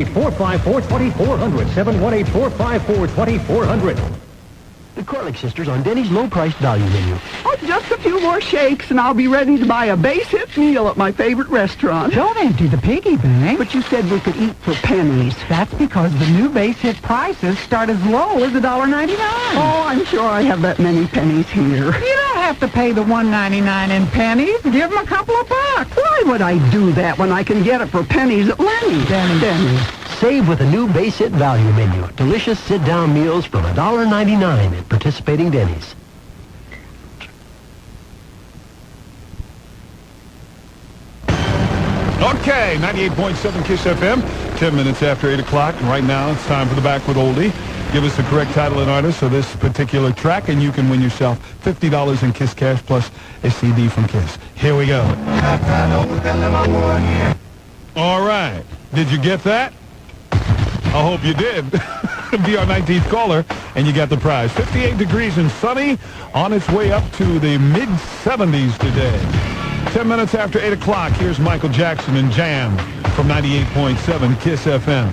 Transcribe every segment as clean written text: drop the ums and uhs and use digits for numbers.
454-2400, 718-454-2400. The Corlick sisters on Denny's low-priced value menu. Oh, just a few more shakes, and I'll be ready to buy a base-hit meal at my favorite restaurant. Don't empty the piggy bank. But you said we could eat for pennies. That's because the new base-hit prices start as low as $1.99. Oh, I'm sure I have that many pennies here. You don't have to pay the $1.99 in pennies. Give them a couple of bucks. Why would I do that when I can get it for pennies at Lenny's? Denny's. Save with a new Base Hit value menu. Delicious sit-down meals from $1.99 at participating Denny's. Okay, 98.7 KISS FM, 10 minutes after 8 o'clock. And right now, it's time for the Backward Oldie. Give us the correct title and artist of this particular track, and you can win yourself $50 in KISS Cash plus a CD from KISS. Here we go. All right. Did you get that? I hope you did. Be our 19th caller, and you got the prize. 58 degrees and sunny, on its way up to the mid-70s today. 10 minutes after 8 o'clock, here's Michael Jackson and Jam from 98.7 KISS FM.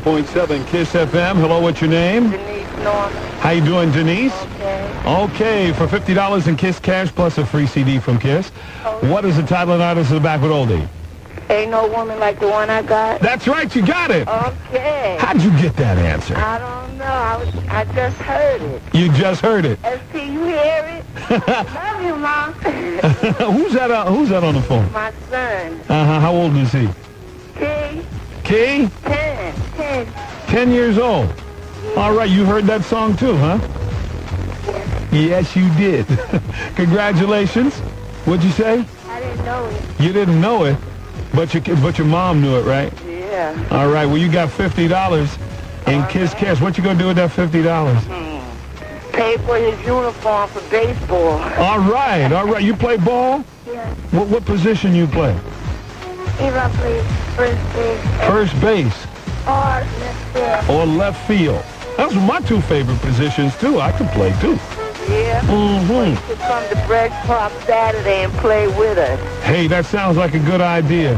.7 KISS FM. Hello, what's your name? Denise Norman. How you doing, Denise? Okay. Okay, for $50 in KISS Cash plus a free CD from KISS. Okay. What is the title and artist of the Backward Oldie? Ain't no woman like the one I got. That's right, you got it. Okay. How'd you get that answer? I don't know. I just heard it. You just heard it. ST, you hear it? Love you, Mom. Who's that on the phone? My son. How old is he? Key. Key? 10. 10 years old. All right, you heard that song too, huh? Yes, you did. Congratulations. What'd you say? I didn't know it. You didn't know it, but your mom knew it, right? Yeah. All right, well, you got $50 in KISS Cash. What you gonna do with that $50? Pay for his uniform for baseball. All right. You play ball? Yeah. What position you play? If I play first base. First base. Or left field. Or left field. Those are my two favorite positions, too. I can play, too. Yeah. Mm-hmm. You should come to Bread Pop Saturday and play with us. Hey, that sounds like a good idea.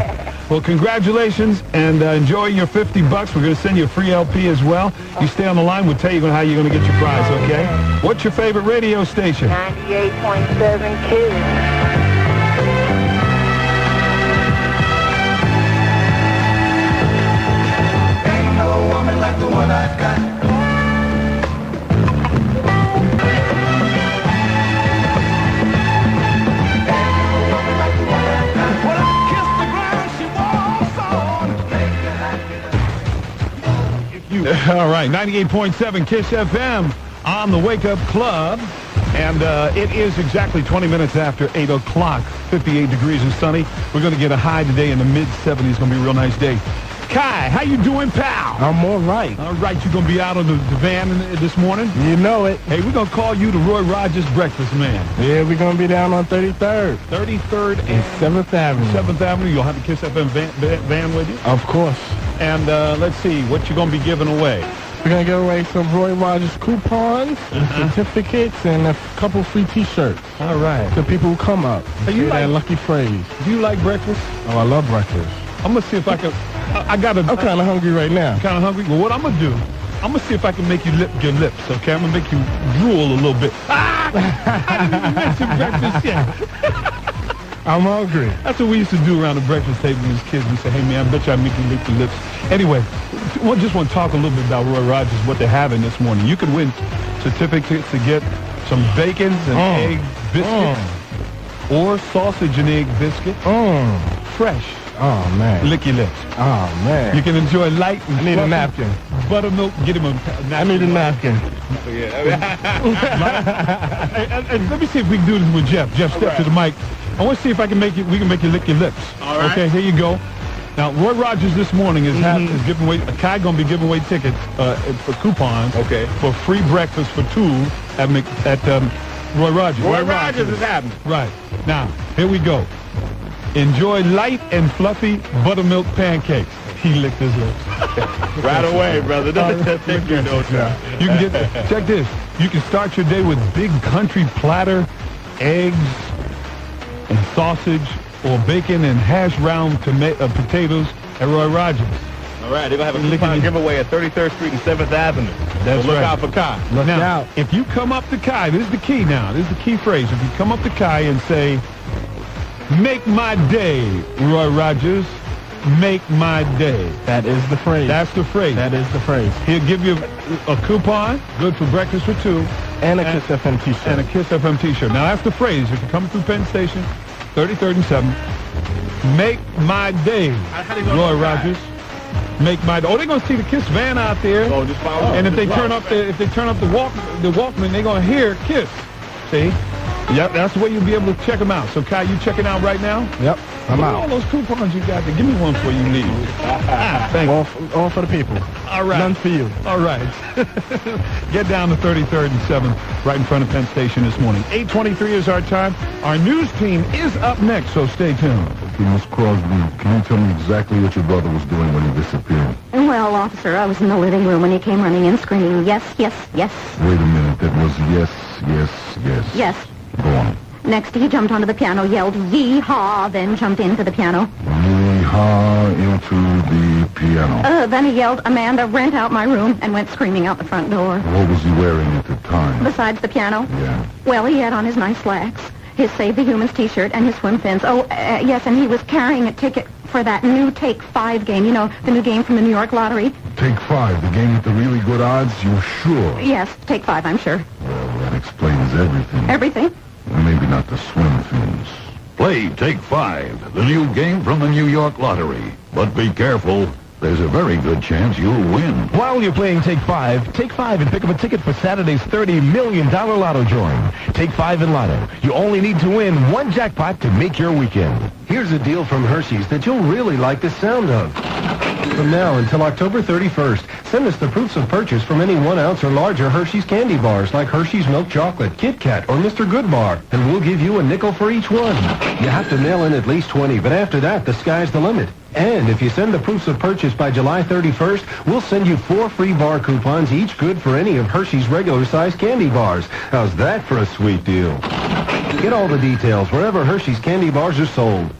Well, congratulations, and enjoy your $50. We're going to send you a free LP as well. You stay on the line. We'll tell you how you're going to get your prize, okay? What's your favorite radio station? 98.7 KISS. Like the one I've got. When I kiss the ground, she walks on. All right, 98.7 KISS FM on the Wake Up Club. And it is exactly 20 minutes after 8 o'clock, 58 degrees and sunny. We're going to get a high today in the mid-70s. It's going to be a real nice day. Kai, how you doing, pal? I'm all right. All right, you going to be out on the van this morning? You know it. Hey, we're going to call you the Roy Rogers Breakfast Man. Yeah, we're going to be down on 33rd. 33rd and 7th Avenue. 7th Avenue. You'll have the KISS FM van with you? Of course. And let's see, what you going to be giving away? We're going to give away some Roy Rogers coupons, and certificates, and a couple free T-shirts. All right. To people who come up. Hey, you say like, that lucky phrase. Do you like breakfast? Oh, I love breakfast. I'm going to see if I can... I'm kind of hungry right now. Kind of hungry? Well, what I'm going to do, I'm going to see if I can make you lip your lips, okay? I'm going to make you drool a little bit. I didn't even mention breakfast yet. I'm hungry. That's what we used to do around the breakfast table as kids. We say, hey, man, I bet you I make you lick your lips. Anyway, I just want to talk a little bit about Roy Rogers, what they're having this morning. You can win certificates to get some bacon and egg biscuits or sausage and egg biscuit. Fresh. Oh, man. Lick your lips. Oh, man. You can enjoy light and I need a napkin. Buttermilk. Get him a napkin. I need a napkin. And let me see if we can do this with Jeff. Jeff, step to the mic. I want to see if we can make you lick your lips. All right. Okay, here you go. Now, Roy Rogers this morning is giving away, Kai going to be giving away tickets for coupons for free breakfast for two at Roy Rogers. Roy Rogers is happening. Right. Now, here we go. Enjoy light and fluffy buttermilk pancakes. He licked his lips. Right away, brother. That's take you no time. You can get, check this. You can start your day with big country platter, eggs, and sausage, or bacon and hash brown potatoes at Roy Rogers. All right, they're going to have a coupon giveaway at 33rd Street and 7th Avenue. That's so look right. out for Kai. Look now, out. if you come up to Kai, this is the key now. This is the key phrase. If you come up to Kai and say, "Make my day, Roy Rogers. Make my day." That is the phrase. That's the phrase. That is the phrase. He'll give you a coupon, good for breakfast for two. And a Kiss FM t-shirt. And a Kiss FM t-shirt. Now, that's the phrase. If you come through Penn Station, 33rd and 7th, make my day, Roy Rogers. Make my day. Oh, they're going to see the Kiss van out there. Oh, just follow. And if they turn up the Walkman, they're going to hear Kiss. See? Yep, that's the way you'll be able to check them out. So, Kai, you checking out right now? Yep, I'm Look at out. all those coupons you got there. Give me one before you leave. Thank you. All for the people. All right. None for you. All right. Get down to 33rd and 7th, right in front of Penn Station this morning. 8:23 is our time. Our news team is up next, so stay tuned. Miss Crosby, can you tell me exactly what your brother was doing when he disappeared? Well, officer, I was in the living room when he came running in screaming, "Yes, yes, yes." Wait a minute, that was yes, yes, yes. Yes. Go on. Next, he jumped onto the piano, yelled, "Yee-haw," then jumped into the piano. Yeehaw into the piano. Then he yelled, "Amanda, rent out my room," and went screaming out the front door. What was he wearing at the time? Besides the piano? Yeah. Well, he had on his nice slacks, his Save the Humans t-shirt, and his swim fins. Oh, yes, and he was carrying a ticket for that new Take 5 game. You know, the new game from the New York Lottery? Take 5, the game with the really good odds, you're sure? Yes, Take 5, I'm sure. Well, that explains everything. Everything? Maybe not the swim fins. Play Take 5, the new game from the New York Lottery. But be careful. There's a very good chance you'll win. While you're playing Take 5 and pick up a ticket for Saturday's $30 million Lotto drawing. Take 5 in Lotto. You only need to win one jackpot to make your weekend. Here's a deal from Hershey's that you'll really like the sound of. From now until October 31st, send us the proofs of purchase from any 1 ounce or larger Hershey's candy bars like Hershey's Milk Chocolate, Kit Kat, or Mr. Goodbar, and we'll give you a nickel for each one. You have to mail in at least 20, but after that, the sky's the limit. And if you send the proofs of purchase by July 31st, we'll send you 4 free bar coupons, each good for any of Hershey's regular-sized candy bars. How's that for a sweet deal? Get all the details wherever Hershey's candy bars are sold.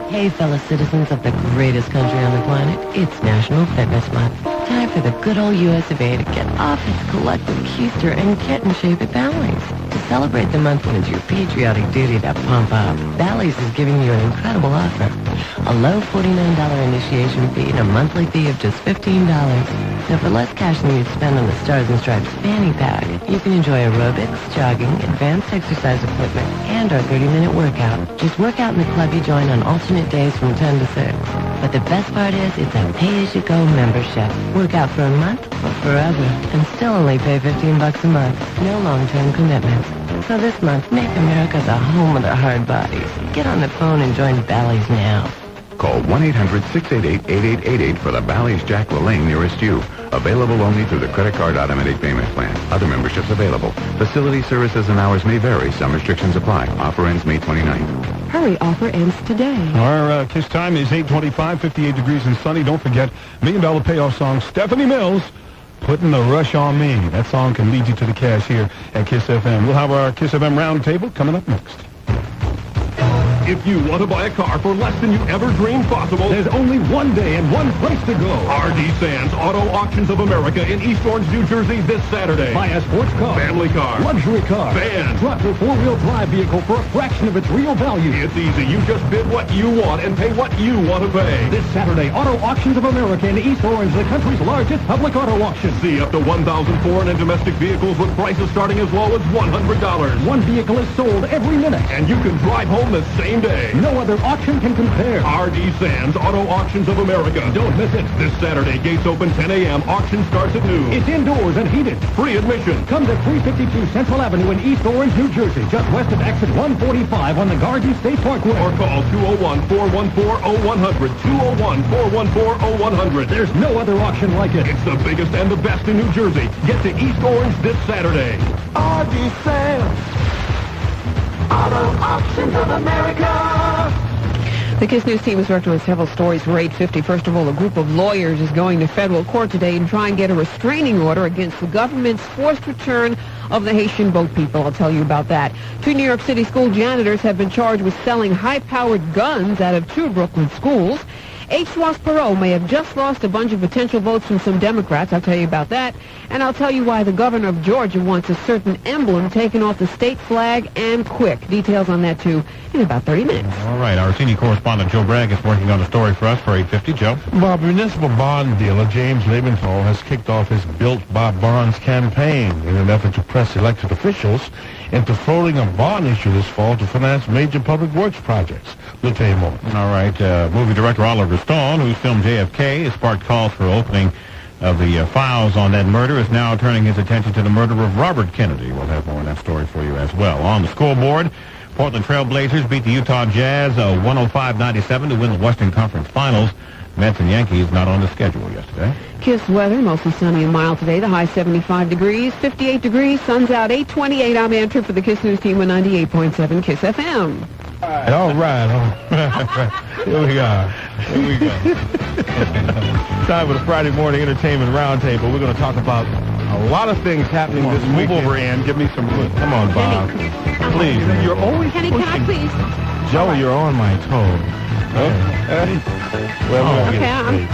Hey, fellow citizens of the greatest country on the planet, it's National Fitness Month. Time for the good old US of A to get off its collective keister and get in shape at Bally's. To celebrate the month when it's your patriotic duty to pump up, Bally's is giving you an incredible offer. A low $49 initiation fee and a monthly fee of just $15. So for less cash than you'd spend on the Stars and Stripes fanny pack, you can enjoy aerobics, jogging, advanced exercise equipment, and our 30-minute workout. Just work out in the club you join on alternate days from 10 to 6. But the best part is it's a pay-as-you-go membership. Work out for a month or forever and still only pay $15 a month. No long-term commitments. So this month, make America the home of the hard bodies. Get on the phone and join Bally's now. Call 1-800-688-8888 for the Bally's Jack LaLanne nearest you. Available only through the credit card automatic payment plan. Other memberships available. Facility services and hours may vary. Some restrictions apply. Offer ends May 29th. Hurry, offer ends today. Our Kiss time is 8:25, 58 degrees and sunny. Don't forget, $1 Million Payoff song, Stephanie Mills, Putting the Rush on Me. That song can lead you to the cash here at Kiss FM. We'll have our Kiss FM roundtable coming up next. If you want to buy a car for less than you ever dreamed possible, there's only one day and one place to go. R.D. Sands Auto Auctions of America in East Orange, New Jersey this Saturday. Buy a sports car, family car, luxury car, van, truck, or four-wheel drive vehicle for a fraction of its real value. It's easy. You just bid what you want and pay what you want to pay. This Saturday, Auto Auctions of America in East Orange, the country's largest public auto auction. See up to 1,000 foreign and domestic vehicles with prices starting as low as $100. One vehicle is sold every minute, and you can drive home the same same day. No other auction can compare. R.D. Sands Auto Auctions of America. Don't miss it. This Saturday, gates open 10 a.m. Auction starts at noon. It's indoors and heated. Free admission. Come to 352 Central Avenue in East Orange, New Jersey, just west of exit 145 on the Garden State Parkway. Or call 201-414-0100. 201-414-0100. There's no other auction like it. It's the biggest and the best in New Jersey. Get to East Orange this Saturday. R.D. Sands Auto Auctions of America. The KISS News team is working on several stories for 850. First of all, a group of lawyers is going to federal court today and try and get a restraining order against the government's forced return of the Haitian boat people. I'll tell you about that. 2 New York City school janitors have been charged with selling high-powered guns out of 2 Brooklyn schools. H. Ross Perot may have just lost a bunch of potential votes from some Democrats. I'll tell you about that. And I'll tell you why the governor of Georgia wants a certain emblem taken off the state flag and quick. Details on that, too, in about 30 minutes. All right. Our senior correspondent, Joe Bragg, is working on a story for us for 850. Joe? Bob, municipal bond dealer James Lebenthal has kicked off his Built by Bonds campaign in an effort to press elected officials into floating a bond issue this fall to finance major public works projects. We'll tell you more. All right. Movie director Oliver Stone, whose film JFK has sparked calls for opening of the files on that murder, is now turning his attention to the murder of Robert Kennedy. We'll have more on that story for you as well. On the scoreboard, Portland Trail Blazers beat the Utah Jazz 105-97 to win the Western Conference Finals. Mets and Yankees not on the schedule yesterday. KISS weather, mostly sunny and mild today. The high 75 degrees, 58 degrees, sun's out 8:28. I'm Ann Tripp for the KISS News team on 98.7 KISS FM. All right. Here we go. Time for the Friday morning entertainment roundtable. We're going to talk about a lot of things happening this week. Move over, Ann. Give me some. Come on, Bob. Please. You're always Kenny, can I please? Joe, you're on my toe.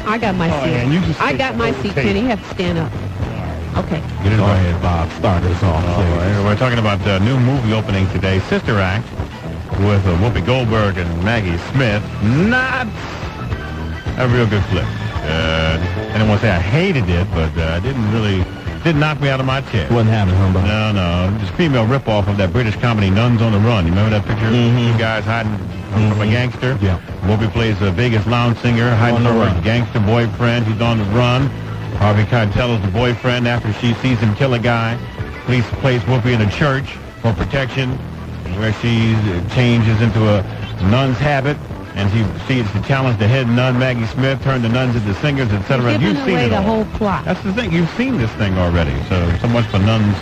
I got my seat. Ann, you just I got my seat, Kenny. You have to stand up. Okay. Get it Go right. ahead, Bob. Start us off. All right. We're talking about the new movie opening today, Sister Act, with Whoopi Goldberg and Maggie Smith. Not a real good flick. I didn't want to say I hated it, but didn't knock me out of my chair. Wasn't having him, Bob. No. Just female ripoff of that British comedy Nuns on the Run. You remember that picture? Mm-hmm. 2 guys hiding from a gangster? Yeah. Whoopi plays a Vegas lounge singer hiding from her gangster boyfriend. He's on the run. Harvey Keitel is the boyfriend after she sees him kill a guy. Police place Whoopi in a church for protection, where she changes into a nun's habit, and she proceeds to challenge the head nun, Maggie Smith, turn the nuns into singers, etc. You've seen it all. The whole plot. That's the thing. You've seen this thing already. So much for Nuns,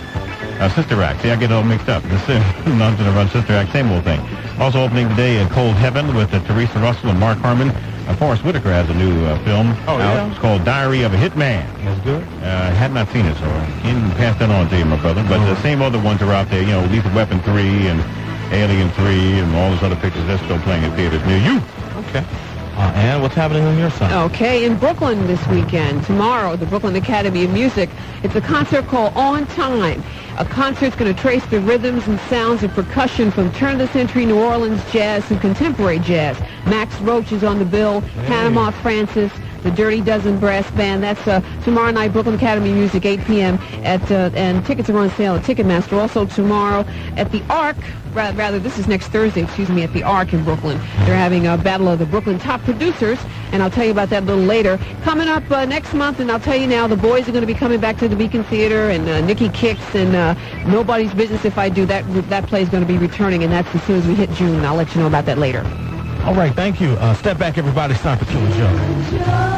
Sister Act. See, I get it all mixed up. Nuns on the Run, Sister Act, same old thing. Also opening today, Cold Heaven with Teresa Russell and Mark Harmon. Forrest Whitaker has a new film out. Yeah. It's called Diary of a Hitman. That's good. I had not seen it, so I can pass that on to you, my brother. But the same other ones are out there. Lethal Weapon 3 and Alien 3 and all those other pictures. They're still playing in theaters near you. Okay. Ann, what's happening on your side? Okay, in Brooklyn this weekend, tomorrow, the Brooklyn Academy of Music, it's a concert called On Time. A concert's going to trace the rhythms and sounds of percussion from turn-of-the-century New Orleans jazz to contemporary jazz. Max Roach is on the bill, Panama Francis, the Dirty Dozen Brass Band. That's tomorrow night, Brooklyn Academy of Music, 8 p.m. And tickets are on sale at Ticketmaster. Also tomorrow at the Arc, rather this is next Thursday, at the Arc in Brooklyn. They're having a battle of the Brooklyn top producers, and I'll tell you about that a little later. Coming up next month, and I'll tell you now, the boys are going to be coming back to the Beacon Theater, and Nikki Kicks, and Nobody's Business If I Do. That play is going to be returning, and that's as soon as we hit June. I'll let you know about that later. All right, thank you. Step back, everybody. It's time for Killer Joe.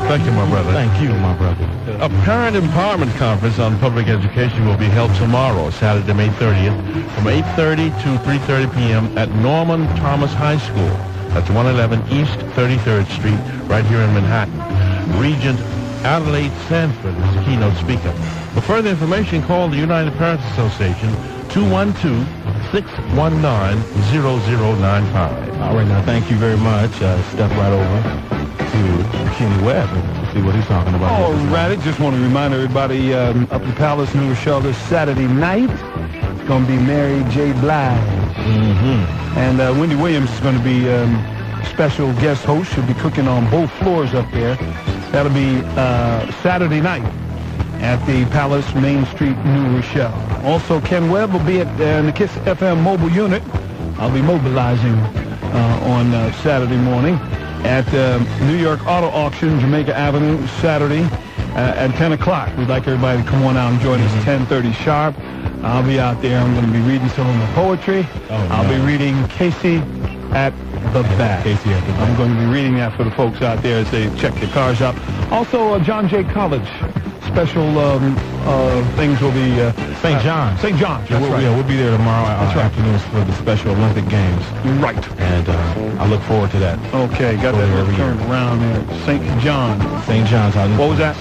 Thank you, my brother. Thank you, my brother. A parent empowerment conference on public education will be held tomorrow, Saturday, May 30th, from 8:30 to 3:30 p.m. at Norman Thomas High School. That's 111 East 33rd Street, right here in Manhattan. Regent Adelaide Sanford is the keynote speaker. For further information, call the United Parents Association, 212-619-0095. All right, now, thank you very much. Step right over to Kenny Webb and see what he's talking about. All right, just want to remind everybody up in Palace, New Rochelle, this Saturday night, it's going to be Mary J. Blige. Mm-hmm. And Wendy Williams is going to be special guest host. She'll be cooking on both floors up there. That'll be Saturday night at the Palace, Main Street, New Rochelle. Also, Ken Webb will be at the KISS FM mobile unit. I'll be mobilizing on Saturday morning at New York Auto Auction, Jamaica Avenue, Saturday at 10 o'clock. We'd like everybody to come on out and join us 10:30 sharp. I'll be out there. I'm going to be reading some of my poetry. I'll be reading Casey at the Bat. I'm going to be reading that for the folks out there as they check their cars out. Also, John Jay College special things will be St. John's. St. John's. That's right. Yeah, we'll be there tomorrow afternoons for the Special Olympic Games. Right. And I look forward to that. Okay, got that turned around there. St. John's. St. John's. What was that?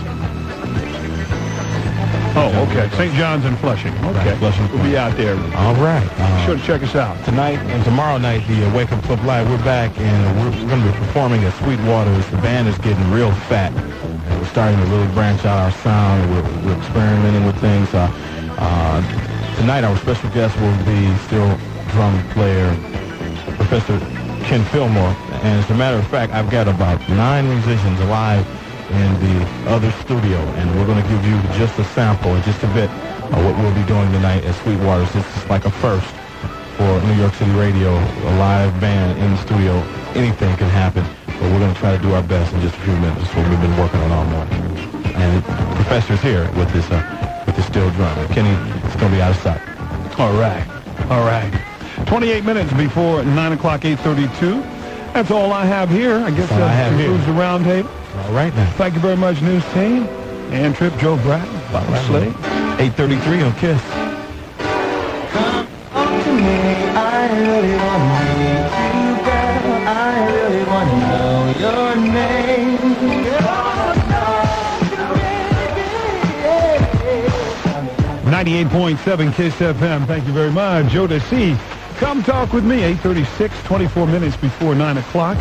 Oh, okay. St. John's in Flushing. Okay. Right, Flushing. We'll be out there. All right. Be sure to check us out. Tonight and tomorrow night, the Wake Up Club Live, we're back, and we're going to be performing at Sweetwater's. The band is getting real fat, and we're starting to really branch out our sound. We're experimenting with things. Tonight, our special guest will be still drum player, Professor Ken Fillmore. And as a matter of fact, I've got about 9 musicians alive in the other studio, and we're going to give you just a sample in just a bit of what we'll be doing tonight at Sweetwater's. This is like a first for New York City Radio, a live band in the studio. Anything can happen, but we're going to try to do our best in just a few minutes. That's what we've been working on all morning. And the professor's here with this steel drum. And Kenny, it's going to be out of sight. All right. 28 minutes before 9 o'clock, 8:32. That's all I have here. I guess that concludes the roundtable. All right now. Thank you very much, news team. And Trip, Joe Bratton, Bob Slade. 8:33 on KISS. Come on to me, I really want to meet you, girl. I really want to know your name. 98.7 KISS FM. Thank you very much. Joe DeC. Come talk with me. 8:36, 24 minutes before 9 o'clock.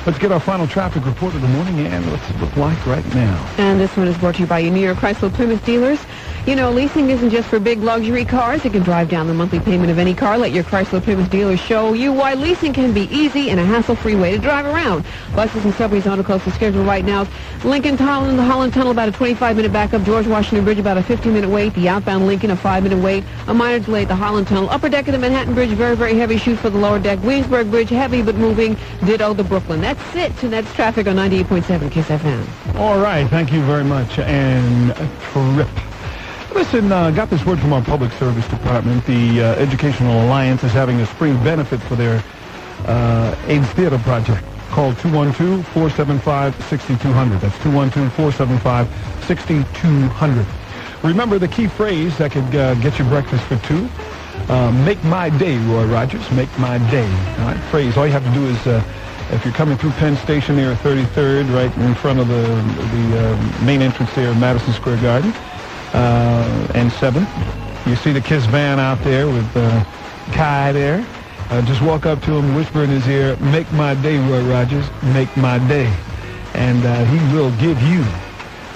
Let's get our final traffic report of the morning, and what's it look like right now. And this one is brought to you by your New York Chrysler Plymouth dealers. You know, leasing isn't just for big luxury cars. You can drive down the monthly payment of any car. Let your Chrysler Plymouth dealers show you why leasing can be easy and a hassle-free way to drive around. Buses and subways on a close to schedule right now. Lincoln Tunnel and the Holland Tunnel, about a 25-minute backup. George Washington Bridge, about a 15-minute wait. The outbound Lincoln, a 5-minute wait. A minor delay at the Holland Tunnel. Upper deck of the Manhattan Bridge, very, very heavy. Shoot for the lower deck. Williamsburg Bridge, heavy but moving. Ditto the Brooklyn. That's it, and that's traffic on 98.7 KISS FM. All right, thank you very much, and Trip. Listen, got this word from our Public Service Department. The Educational Alliance is having a spring benefit for their AIDS Theater project. Call 212-475-6200. That's 212-475-6200. Remember the key phrase that could get you breakfast for two? Make my day, Roy Rogers. Make my day. All right, phrase. All you have to do is, if you're coming through Penn Station there at 33rd, right in front of the main entrance there at Madison Square Garden, and 7th, you see the KISS van out there with Kai there. Just walk up to him, whisper in his ear, make my day, Roy Rogers, make my day. And he will give you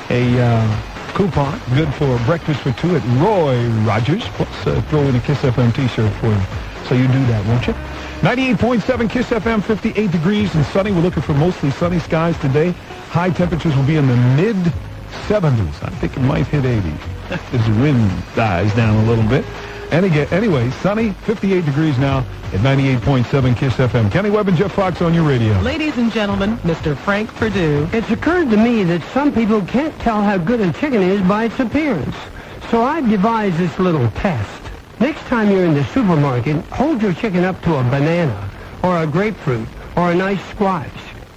a coupon good for breakfast for two at Roy Rogers. Plus, throw in a KISS FM t-shirt for you. So you do that, won't you? 98.7 KISS FM, 58 degrees and sunny. We're looking for mostly sunny skies today. High temperatures will be in the mid-70s. I think it might hit 80 as the wind dies down a little bit. And again, anyway, sunny, 58 degrees now at 98.7 KISS FM. Kenny Webb and Jeff Fox on your radio. Ladies and gentlemen, Mr. Frank Perdue. It's occurred to me that some people can't tell how good a chicken is by its appearance. So I've devised this little test. Next time you're in the supermarket, hold your chicken up to a banana, or a grapefruit, or a nice squash.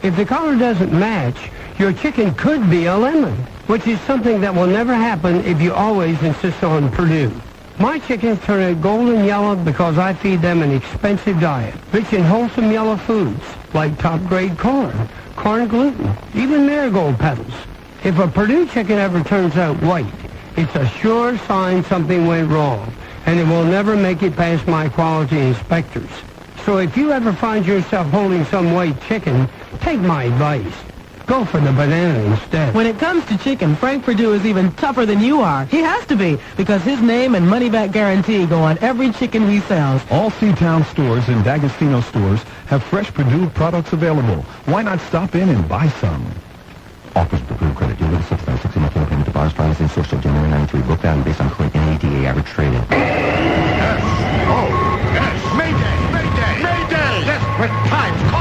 If the color doesn't match, your chicken could be a lemon, which is something that will never happen if you always insist on Perdue. My chickens turn a golden yellow because I feed them an expensive diet, rich in wholesome yellow foods, like top-grade corn, corn gluten, even marigold petals. If a Perdue chicken ever turns out white, it's a sure sign something went wrong, and it will never make it past my quality inspectors. So if you ever find yourself holding some white chicken, take my advice. Go for the banana instead. When it comes to chicken, Frank Perdue is even tougher than you are. He has to be, because his name and money-back guarantee go on every chicken he sells. All Seatown stores and D'Agostino stores have fresh Perdue products available. Why not stop in and buy some? Offers with approved credit. Due with a subsidized 60-month loan payment to buyers finance in social January 93. Book value based on current NADA average trade-in. Yes! Oh, yes! Mayday! Mayday! Mayday! Desperate times call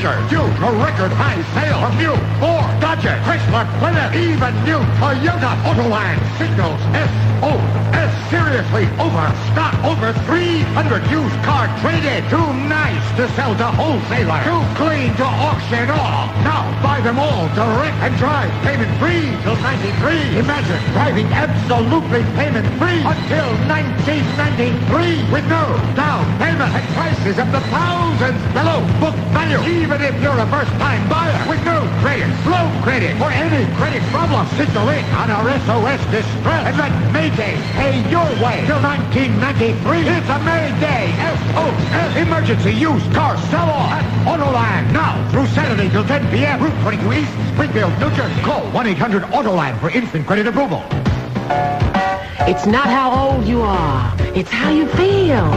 Dodger, due to record high sale of new Ford, Dodger, Chrysler, Plymouth, even new Toyota. Autoline signals SOS. Seriously overstock. Over 300 used car traded. Too nice to sell to wholesaler. Too clean to auction off. Now buy them all direct and drive payment free till 93. Imagine driving absolutely payment free until 1993 with no down payment and prices of the thousands below book value. Even if you're a first-time buyer with no credit, low credit, or any credit problem, signal in on our SOS Distress and let Mayday pay your way till 1993. It's a Mayday SOS emergency used car sell-off at Autoline now through Saturday till 10 p.m. Route 22 East, Springfield, New Jersey. Call 1-800-AUTOLINE for instant credit approval. It's not how old you are. It's how you feel.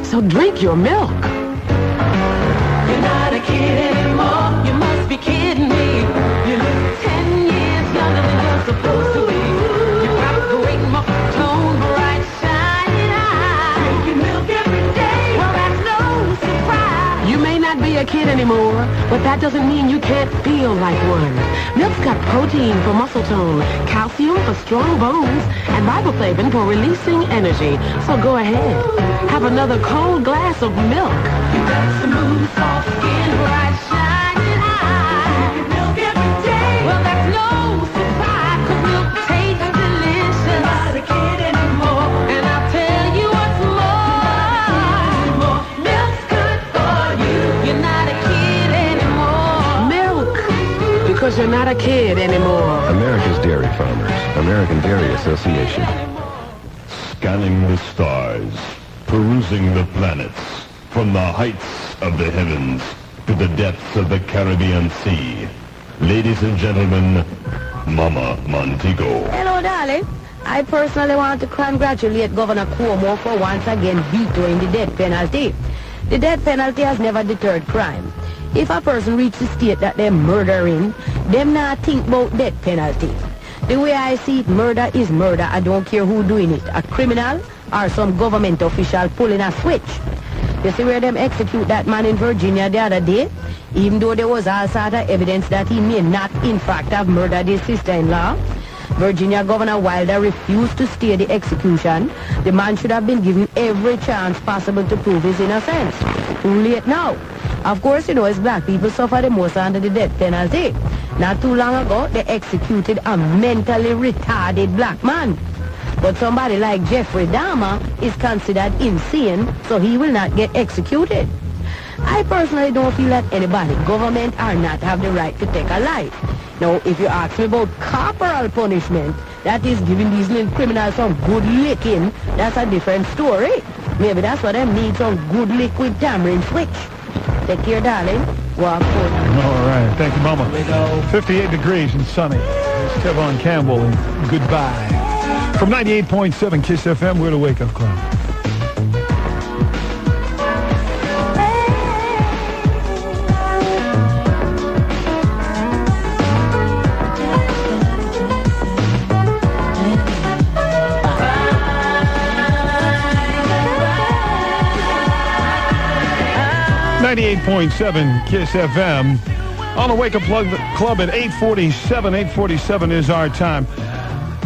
So drink your milk. You're not a kid anymore. You must be kidding me. You look 10 years younger than you're supposed to be. You got a great tone, bright, shining eyes. Drinking milk every day. Well, that's no surprise. You may not be a kid anymore, but that doesn't mean you can't feel like one. Milk's got protein for muscle tone, calcium for strong bones, and riboflavin for releasing energy. So go ahead, have another cold glass of milk. You got smooth, soft skin, bright, shining eyes. Drinking milk every day. Well, that's no surprise, 'cause milk tastes delicious. You're not a kid anymore. And I'll tell you what's more. Milk's good for you. You're not a kid anymore. Milk, because you're not a kid anymore. America's Dairy Farmers, American Dairy Association. Scanning the stars, perusing the planets, from the heights of the heavens to the depths of the Caribbean Sea. Ladies and gentlemen, Mama Montego. Hello, darling. I personally want to congratulate Governor Cuomo for once again vetoing the death penalty. The death penalty has never deterred crime. If a person reaches the state that they're murdering, them not think about death penalty. The way I see it, murder is murder. I don't care who doing it, a criminal or some government official pulling a switch. You see where them execute that man in Virginia the other day? Even though there was all sort of evidence that he may not in fact have murdered his sister-in-law, Virginia Governor Wilder refused to stay the execution. The man should have been given every chance possible to prove his innocence. Too late now. Of course, you know, as black people suffer the most under the death penalty. Not too long ago, they executed a mentally retarded black man. But somebody like Jeffrey Dahmer is considered insane, so he will not get executed. I personally don't feel that anybody, government or not, have the right to take a life. Now, if you ask me about corporal punishment, that is giving these little criminals some good licking, that's a different story. Maybe that's what them need, some good liquid tamarind switch. Take care, darling. Walk forward. All right. Thank you, Mama. 58 degrees and sunny. It's Kevon Campbell and goodbye. From 98.7 KISS FM, we're the Wake Up Club. .7 KISS FM on the Wake Up Club at 8:47. 8:47 is our time.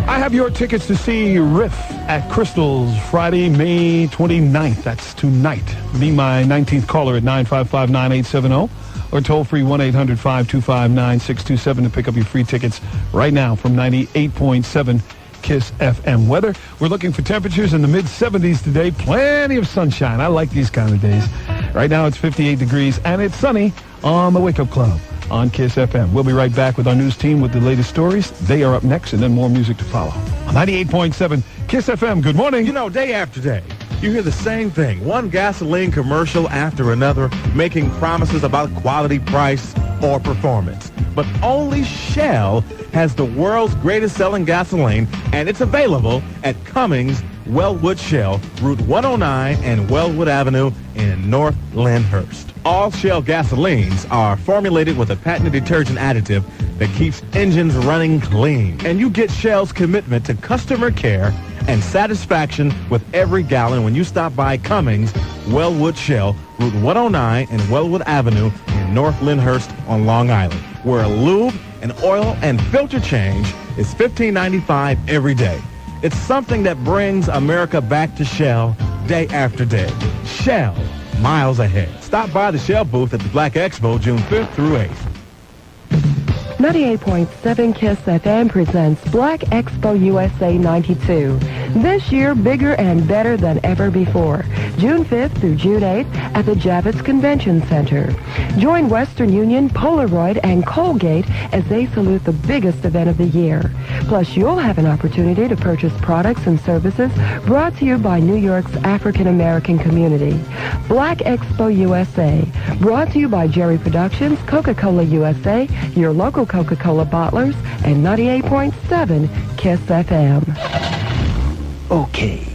I have your tickets to see Riff at Crystal's Friday, May 29th. That's tonight. Be my 19th caller at 955-9870 or toll free 1-800-525-9627 to pick up your free tickets right now from 98.7 KISS FM. Weather, we're looking for temperatures in the mid-70s today. Plenty of sunshine. I like these kind of days. Right now it's 58 degrees and it's sunny on the Wake Up Club on KISS FM. We'll be right back with our news team with the latest stories. They are up next and then more music to follow. On 98.7 KISS FM, good morning. You know, day after day, you hear the same thing. One gasoline commercial after another making promises about quality, price, or performance. But only Shell has the world's greatest selling gasoline, and it's available at Cummings Wellwood Shell, Route 109 and Wellwood Avenue in North Lyndhurst. All Shell gasolines are formulated with a patented detergent additive that keeps engines running clean. And you get Shell's commitment to customer care and satisfaction with every gallon when you stop by Cummings Wellwood Shell, Route 109 and Wellwood Avenue in North Lyndhurst on Long Island, where lube and oil and filter change is $15.95 every day. It's something that brings America back to Shell day after day. Shell, miles ahead. Stop by the Shell booth at the Black Expo June 5th through 8th. 98.7 KISS FM presents Black Expo USA 92. This year, bigger and better than ever before. June 5th through June 8th at the Javits Convention Center. Join Western Union, Polaroid, and Colgate as they salute the biggest event of the year. Plus, you'll have an opportunity to purchase products and services brought to you by New York's African American community. Black Expo USA, brought to you by Jerry Productions, Coca-Cola USA, your local Coca-Cola bottlers, and 98.7 KISS FM. Okay.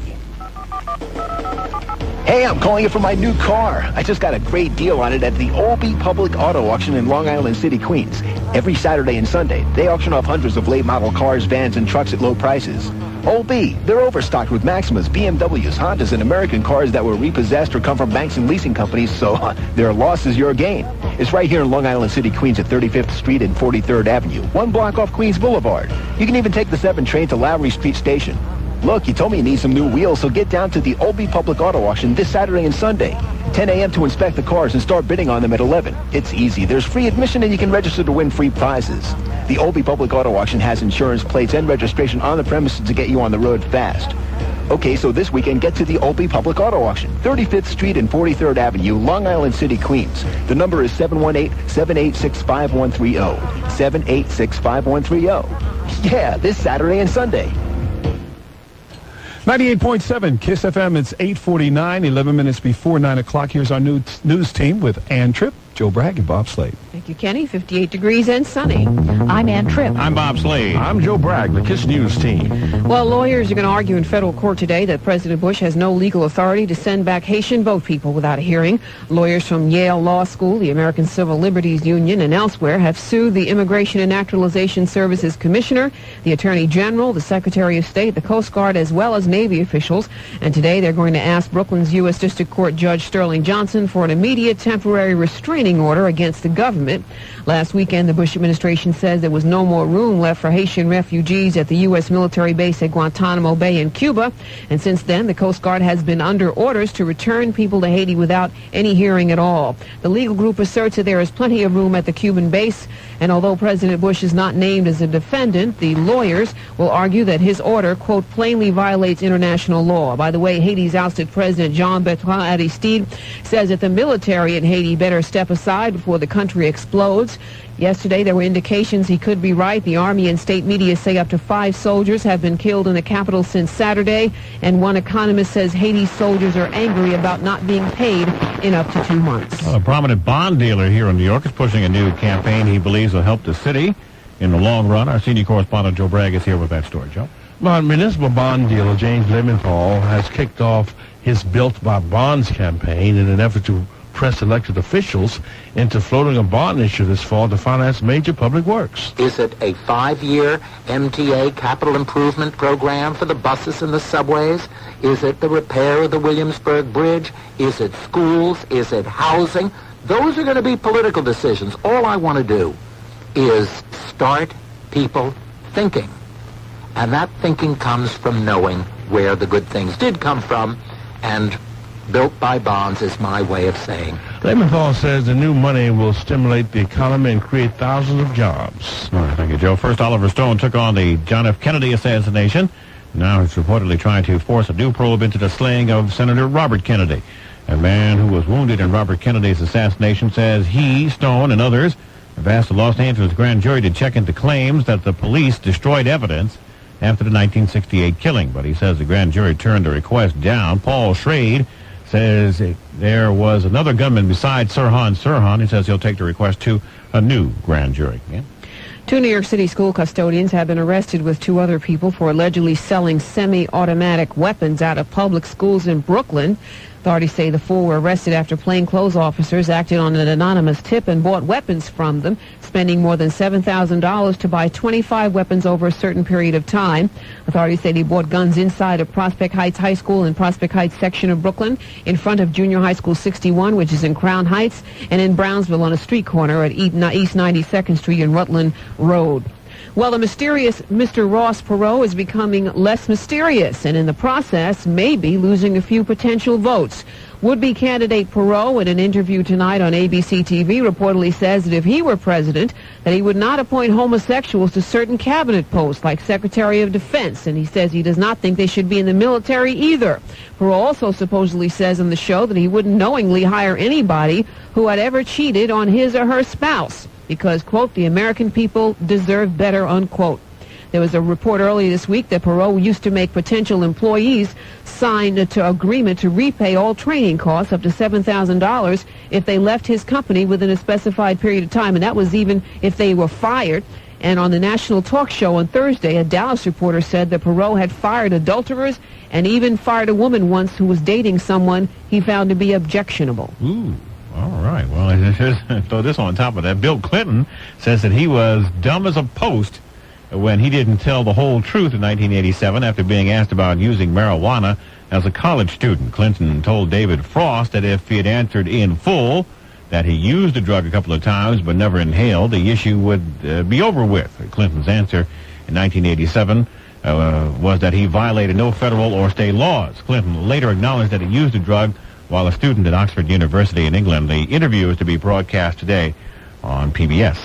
Hey, I'm calling you for my new car. I just got a great deal on it at the OB Public Auto Auction in Long Island City, Queens. Every Saturday and Sunday, they auction off hundreds of late model cars, vans, and trucks at low prices. OB, they're overstocked with Maximas, BMWs, Hondas, and American cars that were repossessed or come from banks and leasing companies, so their loss is your gain. It's right here in Long Island City, Queens at 35th Street and 43rd Avenue, one block off Queens Boulevard. You can even take the 7 train to Lowry Street Station. Look, you told me you need some new wheels, so get down to the OB Public Auto Auction this Saturday and Sunday. 10 a.m. to inspect the cars and start bidding on them at 11. It's easy. There's free admission and you can register to win free prizes. The OB Public Auto Auction has insurance, plates, and registration on the premises to get you on the road fast. Okay, so this weekend, get to the OB Public Auto Auction, 35th Street and 43rd Avenue, Long Island City, Queens. The number is 718-786-5130. 786-5130. Yeah, this Saturday and Sunday. 98.7 KISS FM. It's 8:49, 11 minutes before 9 o'clock. Here's our news team with Ann Tripp, Joe Bragg, and Bob Slade. Thank you, Kenny. 58 degrees and sunny. I'm Ann Tripp. I'm Bob Slade. I'm Joe Bragg, the KISS News team. Well, lawyers are going to argue in federal court today that President Bush has no legal authority to send back Haitian boat people without a hearing. Lawyers from Yale Law School, the American Civil Liberties Union, and elsewhere have sued the Immigration and Naturalization Services Commissioner, the Attorney General, the Secretary of State, the Coast Guard, as well as Navy officials. And today they're going to ask Brooklyn's U.S. District Court Judge Sterling Johnson for an immediate temporary restraining order against the government. Last weekend, the Bush administration says there was no more room left for Haitian refugees at the U.S. military base at Guantanamo Bay in Cuba. And since then, the Coast Guard has been under orders to return people to Haiti without any hearing at all. The legal group asserts that there is plenty of room at the Cuban base. And although President Bush is not named as a defendant, the lawyers will argue that his order, quote, plainly violates international law. By the way, Haiti's ousted President Jean-Bertrand Aristide says that the military in Haiti better step aside before the country explodes. Yesterday, there were indications he could be right. The Army and state media say up to 5 soldiers have been killed in the capital since Saturday. And one economist says Haiti's soldiers are angry about not being paid in up to 2 months. Well, a prominent bond dealer here in New York is pushing a new campaign he believes will help the city in the long run. Our senior correspondent, Joe Bragg, is here with that story. Joe? Well, municipal bond dealer James Leventhal has kicked off his Built by Bonds campaign in an effort to press elected officials into floating a bond issue this fall to finance major public works. Is it a 5-year MTA capital improvement program for the buses and the subways? Is it the repair of the Williamsburg Bridge? Is it schools? Is it housing? Those are going to be political decisions. All I want to do is start people thinking. And that thinking comes from knowing where the good things did come from, and Built by Bonds is my way of saying. Leventhal says the new money will stimulate the economy and create thousands of jobs. All right, thank you, Joe. First, Oliver Stone took on the John F. Kennedy assassination. Now he's reportedly trying to force a new probe into the slaying of Senator Robert Kennedy. A man who was wounded in Robert Kennedy's assassination says he, Stone, and others have asked the Los Angeles grand jury to check into claims that the police destroyed evidence after the 1968 killing. But he says the grand jury turned the request down. Paul Schrade says there was another gunman besides Sirhan Sirhan. He says he'll take the request to a new grand jury. Yeah. 2 New York City school custodians have been arrested with 2 other people for allegedly selling semi-automatic weapons out of public schools in Brooklyn. Authorities say the four were arrested after plainclothes officers acted on an anonymous tip and bought weapons from them, spending more than $7,000 to buy 25 weapons over a certain period of time. Authorities say they bought guns inside of Prospect Heights High School in Prospect Heights section of Brooklyn, in front of Junior High School 61, which is in Crown Heights, and in Brownsville on a street corner at East 92nd Street and Rutland Road. Well, the mysterious Mr. Ross Perot is becoming less mysterious, and in the process, maybe losing a few potential votes. Would-be candidate Perot, in an interview tonight on ABC TV, reportedly says that if he were president, that he would not appoint homosexuals to certain cabinet posts, like Secretary of Defense, and he says he does not think they should be in the military either. Perot also supposedly says on the show that he wouldn't knowingly hire anybody who had ever cheated on his or her spouse, because, quote, the American people deserve better, unquote. There was a report earlier this week that Perot used to make potential employees sign an agreement to repay all training costs up to $7,000 if they left his company within a specified period of time, and that was even if they were fired. And on the national talk show on Thursday, a Dallas reporter said that Perot had fired adulterers and even fired a woman once who was dating someone he found to be objectionable. Ooh. All right. Well, just throw this on top of that. Bill Clinton says that he was dumb as a post when he didn't tell the whole truth in 1987 after being asked about using marijuana as a college student. Clinton told David Frost that if he had answered in full that he used the drug a couple of times but never inhaled, the issue would be over with. Clinton's answer in 1987 was that he violated no federal or state laws. Clinton later acknowledged that he used the drug while a student at Oxford University in England. The interview is to be broadcast today on PBS.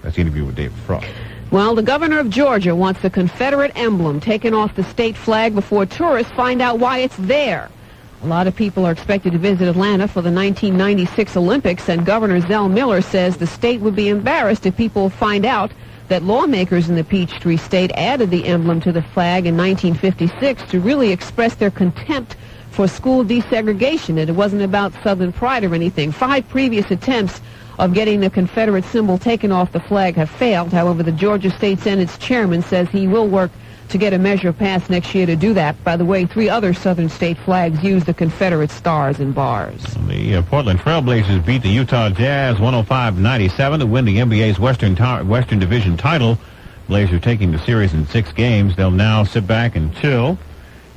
That's the interview with David Frost. Well, the governor of Georgia wants the Confederate emblem taken off the state flag before tourists find out why it's there. A lot of people are expected to visit Atlanta for the 1996 Olympics, and Governor Zell Miller says the state would be embarrassed if people find out that lawmakers in the Peachtree State added the emblem to the flag in 1956 to really express their contempt for school desegregation, and it wasn't about Southern pride or anything. 5 previous attempts of getting the Confederate symbol taken off the flag have failed. However, the Georgia State Senate's chairman says he will work to get a measure passed next year to do that. By the way, 3 other Southern state flags use the Confederate stars and bars. The Portland Trailblazers beat the Utah Jazz 105-97 to win the NBA's Western Division title. Blazers taking the series in 6 games. They'll now sit back and chill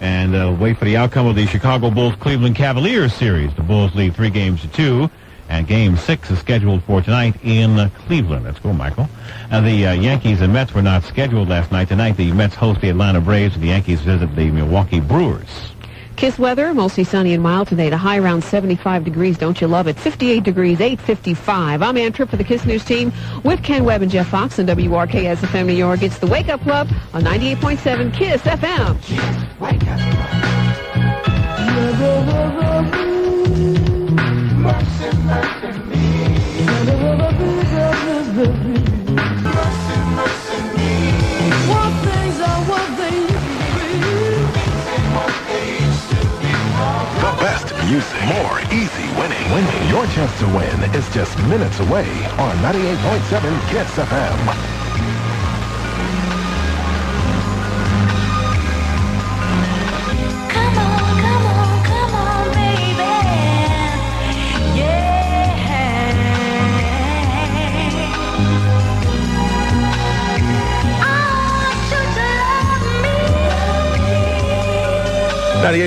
and wait for the outcome of the Chicago Bulls-Cleveland Cavaliers series. The Bulls lead 3-2, and Game 6 is scheduled for tonight in Cleveland. Let's go, Michael. The Yankees and Mets were not scheduled last night. Tonight, the Mets host the Atlanta Braves, and the Yankees visit the Milwaukee Brewers. Kiss weather, mostly sunny and mild today. The high around 75 degrees. Don't you love it? 58 degrees, 8:55. I'm Ann Tripp for the Kiss News team with Ken Webb and Jeff Fox on WRKS-FM New York. It's the Wake Up Club on 98.7 KISS FM. Kiss Wake Up. Mercy, mercy me. Mercy, mercy me. One things are what they used to be. The best music, more easy winning. Your chance to win is just minutes away on 98.7 KISS FM.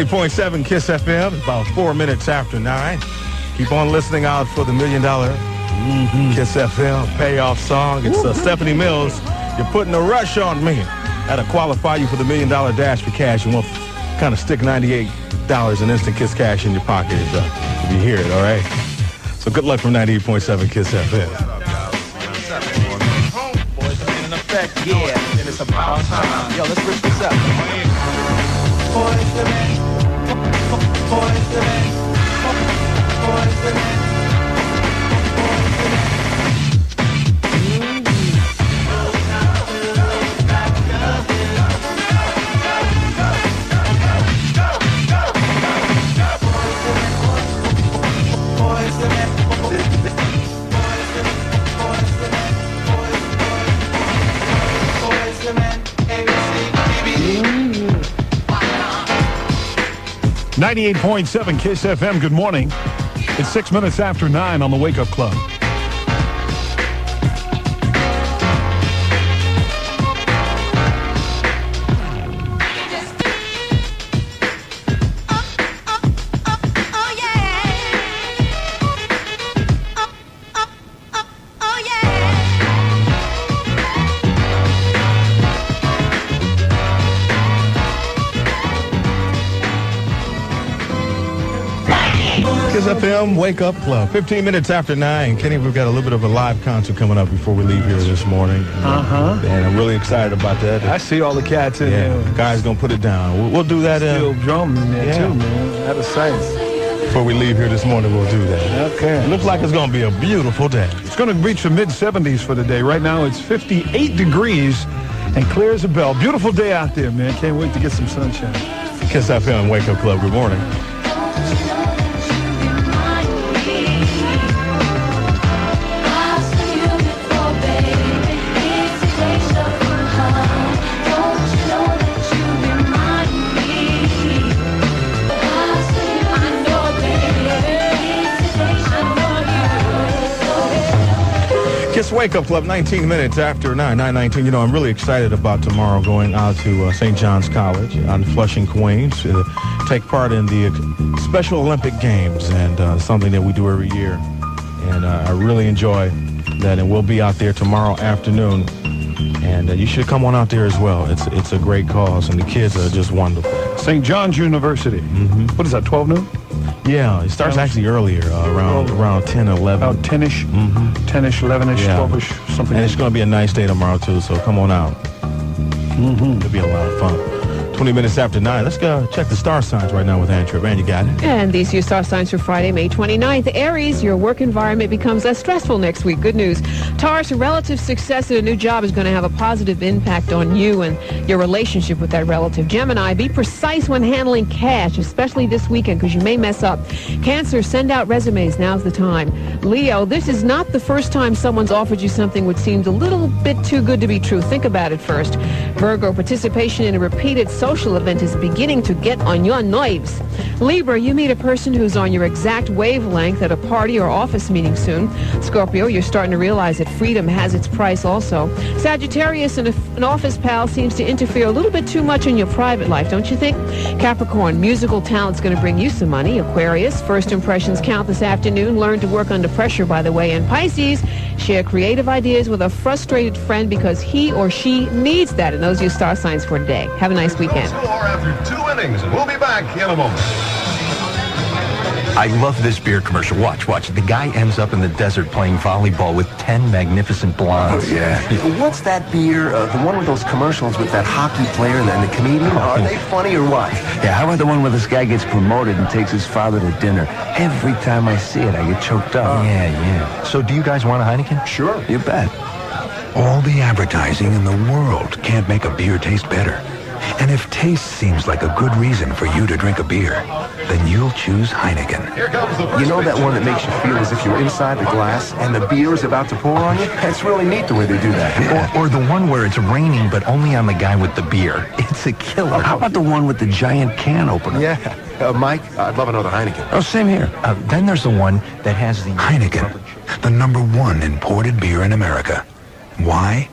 .7 KISS FM, about 4 minutes after 9. Keep on listening out for the $1 Million KISS FM payoff song. It's Stephanie Mills. You're putting a rush on me. That'll qualify you for the $1 Million Dash for Cash. And we'll kind of stick $98 in instant KISS cash in your pocket if you hear it, all right? So good luck from 98.7 KISS FM. Boys in effect, yeah, and it's about time. Yo, let's rip this up. 98.7 KISS FM. Good morning. It's 6 minutes after 9 on the Wake Up Club. KISS FM Wake Up Club. 15 minutes after 9. Kenny, we've got a little bit of a live concert coming up before we leave here this morning. And I'm really excited about that. I see all the cats in there. Guys gonna put it down. We'll do that. Steel drum in there too, man. Out of sight. Before we leave here this morning, we'll do that. Okay. It looks like it's gonna be a beautiful day. It's going to reach the mid-70s for the day. Right now, it's 58 degrees and clear as a bell. Beautiful day out there, man. Can't wait to get some sunshine. KISS FM Wake Up Club. Good morning. KISS Wake Up Club, 19 minutes after 9:19. You know, I'm really excited about tomorrow going out to St. John's College out in Flushing, Queens, to take part in the Special Olympic Games, and something that we do every year. And I really enjoy that, and we'll be out there tomorrow afternoon. And you should come on out there as well. It's a great cause, and the kids are just wonderful. St. John's University. What is that, 12 noon? Yeah, it starts actually earlier, around 10, 11. About 10-ish, 10-ish, 11-ish, 12-ish, something. And it's going to be a nice day tomorrow, too, so come on out. It'll be a lot of fun. 20 minutes after 9. Let's go check the star signs right now with Ann Tripp. Ann, you got it? And these are your star signs for Friday, May 29th. Aries, your work environment becomes less stressful next week. Good news. Taurus, relative success at a new job is going to have a positive impact on you and your relationship with that relative. Gemini, be precise when handling cash, especially this weekend, because you may mess up. Cancer, send out resumes. Now's the time. Leo, this is not the first time someone's offered you something which seemed a little bit too good to be true. Think about it first. Virgo, participation in a repeated social event is beginning to get on your nerves. Libra, you meet a person who's on your exact wavelength at a party or office meeting soon. Scorpio, you're starting to realize that freedom has its price also. Sagittarius, an office pal seems to interfere a little bit too much in your private life, don't you think? Capricorn, musical talent's going to bring you some money. Aquarius, first impressions count this afternoon. Learn to work under pressure, by the way. And Pisces, share creative ideas with a frustrated friend because he or she needs that. And those are your star signs for today. Have a nice weekend. Score after 2 innings, and we'll be back in a moment. I love this beer commercial. Watch. The guy ends up in the desert playing volleyball with 10 magnificent blondes. Oh, yeah. What's that beer, the one with those commercials with that hockey player and the comedian? Are they funny or what? Yeah, how about the one where this guy gets promoted and takes his father to dinner? Every time I see it, I get choked up. Yeah. So do you guys want a Heineken? Sure. You bet. All the advertising in the world can't make a beer taste better. And if taste seems like a good reason for you to drink a beer, then you'll choose Heineken. Here comes the you know that one that makes you feel as if you're inside the glass and the beer is about to pour on you? It's really neat the way they do that. Yeah. Or the one where it's raining, but only on the guy with the beer. It's a killer. How about the one with the giant can opener? Yeah. Mike, I'd love another Heineken. Oh, same here. Then there's the one that has the... Heineken, the #1 imported beer in America. Why?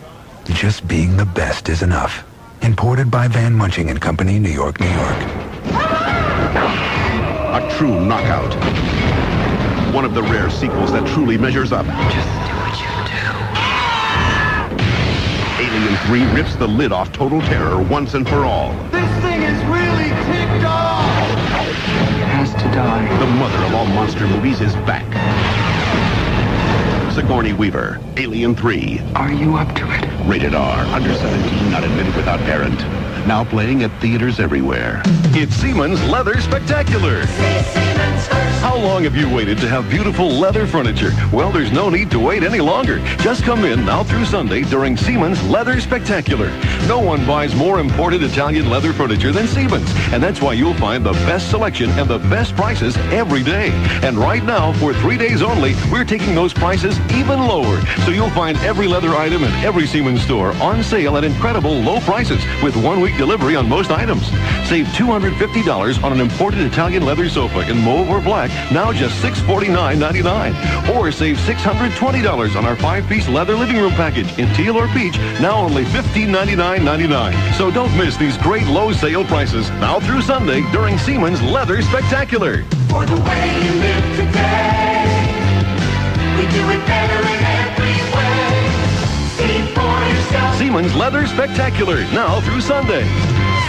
Just being the best is enough. Imported by Van Munching and Company, New York, New York. A true knockout. One of the rare sequels that truly measures up. Just do what you do. Alien 3 rips the lid off Total Terror once and for all. This thing is really ticked off! It has to die. The mother of all monster movies is back. Sigourney Weaver, Alien 3. Are you up to it? Rated R, under 17, not admitted without parent. Now playing at theaters everywhere. It's Siemens Leather Spectacular. How long have you waited to have beautiful leather furniture? Well, there's no need to wait any longer. Just come in now through Sunday during Siemens Leather Spectacular. No one buys more imported Italian leather furniture than Siemens. And that's why you'll find the best selection and the best prices every day. And right now, for 3 days only, we're taking those prices even lower. So you'll find every leather item in every Siemens Siemens store on sale at incredible low prices with 1-week delivery on most items. Save $250 on an imported Italian leather sofa in mauve or black, now just $649.99. Or save $620 on our 5-piece leather living room package in teal or peach, now only $1599.99. So don't miss these great low sale prices now through Sunday during Siemens Leather Spectacular. For the way you live today, we do it better in every way. See for yourself. Siemens Leather Spectacular, now through Sunday.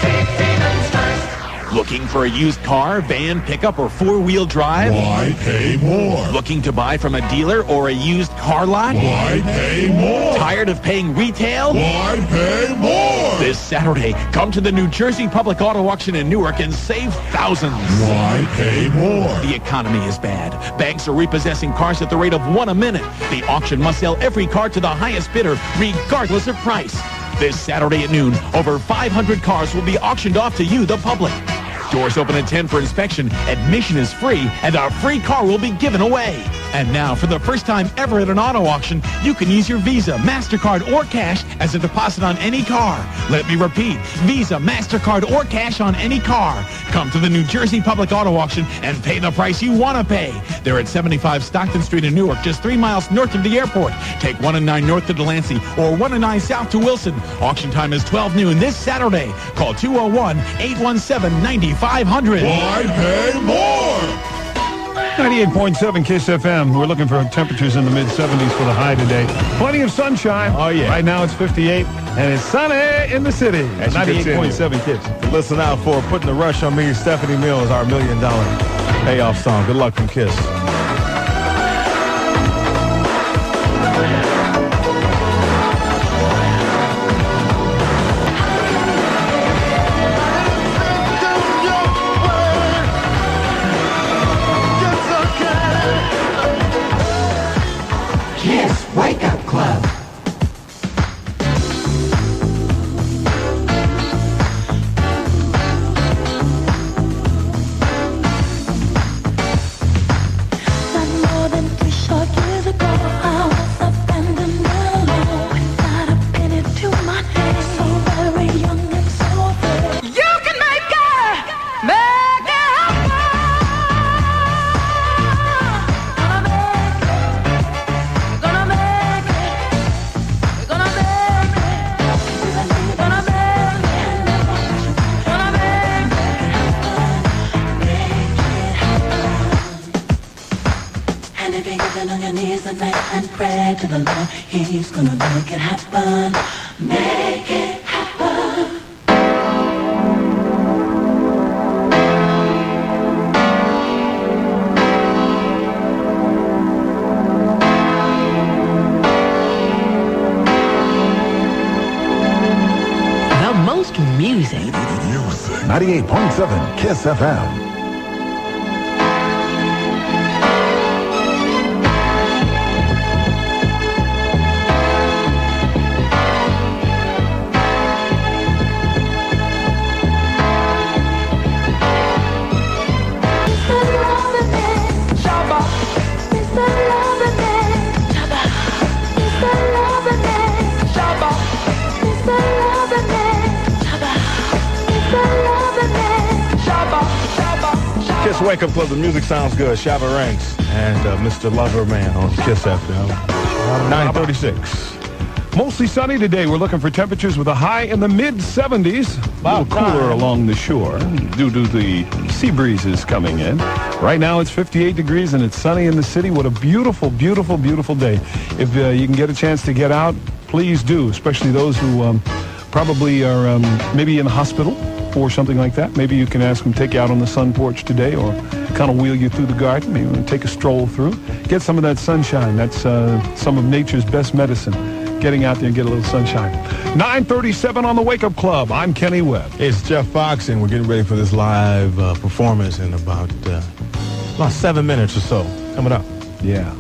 Say Siemens first. Looking for a used car, van, pickup, or four-wheel drive? Why pay more? Looking to buy from a dealer or a used car lot? Why pay more? Tired of paying retail? Why pay more? This Saturday, come to the New Jersey Public Auto Auction in Newark and save thousands. Why pay more? The economy is bad. Banks are repossessing cars at the rate of 1 a minute. The auction must sell every car to the highest bidder, regardless of price. This Saturday at noon, over 500 cars will be auctioned off to you, the public. Doors open at 10 for inspection, admission is free, and a free car will be given away. And now, for the first time ever at an auto auction, you can use your Visa, MasterCard, or cash as a deposit on any car. Let me repeat, Visa, MasterCard, or cash on any car. Come to the New Jersey Public Auto Auction and pay the price you want to pay. They're at 75 Stockton Street in Newark, just 3 miles north of the airport. Take 1 and 9 north to Delancey or 1 and 9 south to Wilson. Auction time is 12 noon this Saturday. Call 201-817-9500. Why pay more? 98.7 KISS FM. We're looking for temperatures in the mid-70s for the high today. Plenty of sunshine. Oh, yeah. Right now it's 58, and it's sunny in the city. 98.7 KISS. Listen out for Putting the Rush on Me, Stephanie Mills, our $1 million payoff song. Good luck from KISS. Wake Up Club. And pray to the Lord, He's gonna make it happen. Make it happen. The most music. 98.7 KISS FM. KISS Wake Up Club, the music sounds good. Shabba Ranks and Mr. Loverman on KISS FM. 936. Mostly sunny today. We're looking for temperatures with a high in the mid-70s. A little cooler along the shore due to the sea breezes coming in. Right now it's 58 degrees and it's sunny in the city. What a beautiful, beautiful, beautiful day. If you can get a chance to get out, please do, especially those who probably are maybe in the hospital or something like that. Maybe you can ask them to take you out on the sun porch today or kind of wheel you through the garden. Maybe take a stroll through. Get some of that sunshine. That's some of nature's best medicine. Getting out there and get a little sunshine. 9:37 on the Wake Up Club. I'm Kenny Webb. It's Jeff Fox, and we're getting ready for this live performance in about 7 minutes or so. Coming up. Yeah.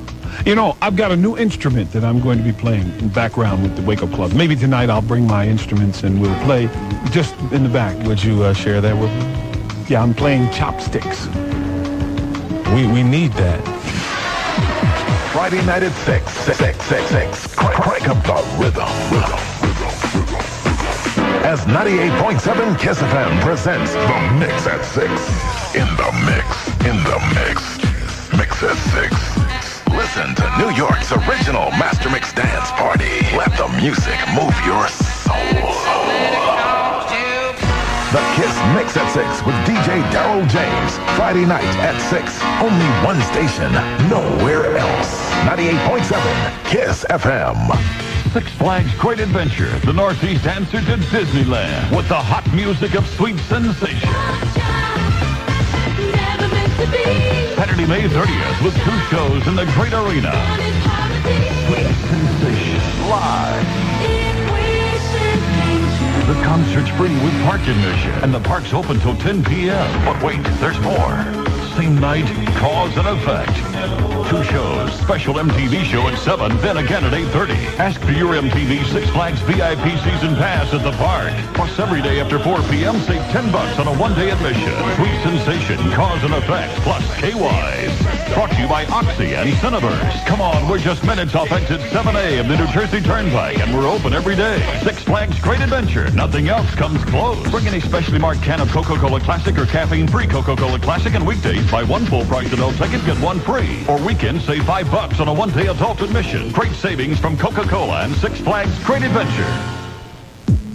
You know, I've got a new instrument that I'm going to be playing in background with the Wake Up Club. Maybe tonight I'll bring my instruments and we'll play just in the back. Would you share that with me? Yeah, I'm playing chopsticks. We need that. Friday night at 6. Crank up the rhythm. As 98.7 KISS FM presents The Mix at 6. In the mix. Mix at 6. Listen to New York's original Master Mix Dance Party. Let the music move your soul. The KISS Mix at 6 with DJ Darryl James. Friday night at 6. Only one station. Nowhere else. 98.7 KISS FM. Six Flags Great Adventure, the Northeast answer to Disneyland, with the hot music of Sweet Sensation. Saturday, May 30th, with 2 shows in the Great Arena. Sweet Sensation live. The concert's free with park admission, and the park's open till 10 p.m. But wait, there's more. Same night, cause and effect. 2 shows, special MTV show at 7, then again at 8:30. Ask for your MTV Six Flags VIP season pass at the park. Plus, every day after 4 p.m., save $10 on a one-day admission. Sweet Sensation, cause and effect, plus KYs. Brought to you by Oxy and Cineverse. Come on, we're just minutes off exit 7A of the New Jersey Turnpike, and we're open every day. Six Flags Great Adventure. Nothing else comes close. Bring in a specially marked can of Coca-Cola Classic or caffeine-free Coca-Cola Classic, and weekdays buy 1 full price adult ticket, get 1 free. Or weekends, save $5 on a one-day adult admission. Great savings from Coca-Cola and Six Flags Great Adventure.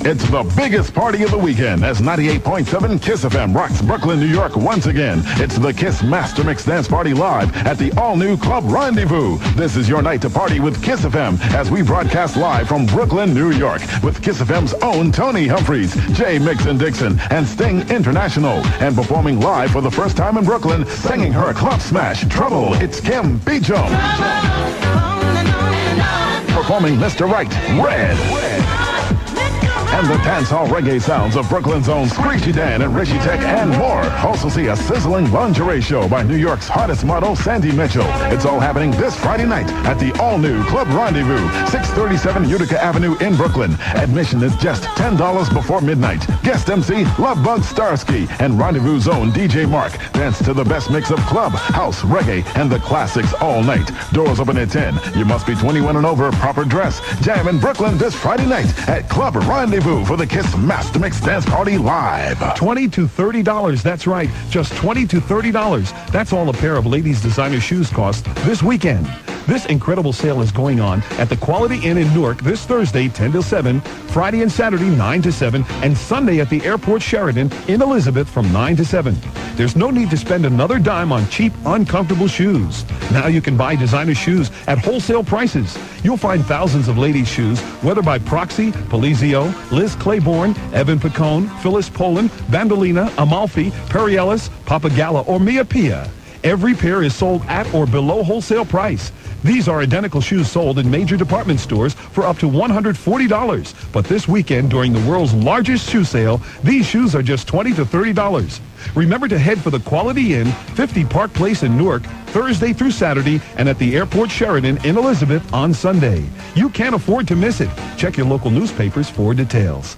It's the biggest party of the weekend as 98.7 KISS FM rocks Brooklyn, New York once again. It's the KISS Master Mix Dance Party live at the all-new Club Rendezvous. This is your night to party with KISS FM as we broadcast live from Brooklyn, New York with KISS FM's own Tony Humphries, J. Mixon Dixon, and Sting International. And performing live for the first time in Brooklyn, singing her club smash, Trouble, it's Kim Beecham. Performing Mr. Right, Red. And the dancehall reggae sounds of Brooklyn's own Screechy Dan and Richie Tech and more. Also see a sizzling lingerie show by New York's hottest model, Sandy Mitchell. It's all happening this Friday night at the all-new Club Rendezvous, 637 Utica Avenue in Brooklyn. Admission is just $10 before midnight. Guest MC, Lovebug Starsky, and Rendezvous' own DJ Mark. Dance to the best mix of club, house, reggae, and the classics all night. Doors open at 10. You must be 21 and over, proper dress. Jam in Brooklyn this Friday night at Club Rendezvous for the KISS Master Mix Dance Party live. $20 to $30, that's right. Just $20 to $30. That's all a pair of ladies' designer shoes cost this weekend. This incredible sale is going on at the Quality Inn in Newark this Thursday, 10 to 7, Friday and Saturday, 9 to 7, and Sunday at the Airport Sheraton in Elizabeth from 9 to 7. There's no need to spend another dime on cheap, uncomfortable shoes. Now you can buy designer shoes at wholesale prices. You'll find thousands of ladies' shoes, whether by Proxy, Polizio, Liz Claiborne, Evan Picone, Phyllis Poland, Bandolina, Amalfi, Perry Ellis, Papagala, or Mia Pia. Every pair is sold at or below wholesale price. These are identical shoes sold in major department stores for up to $140. But this weekend, during the world's largest shoe sale, these shoes are just $20 to $30. Remember to head for the Quality Inn, 50 Park Place in Newark, Thursday through Saturday, and at the Airport Sheraton in Elizabeth on Sunday. You can't afford to miss it. Check your local newspapers for details.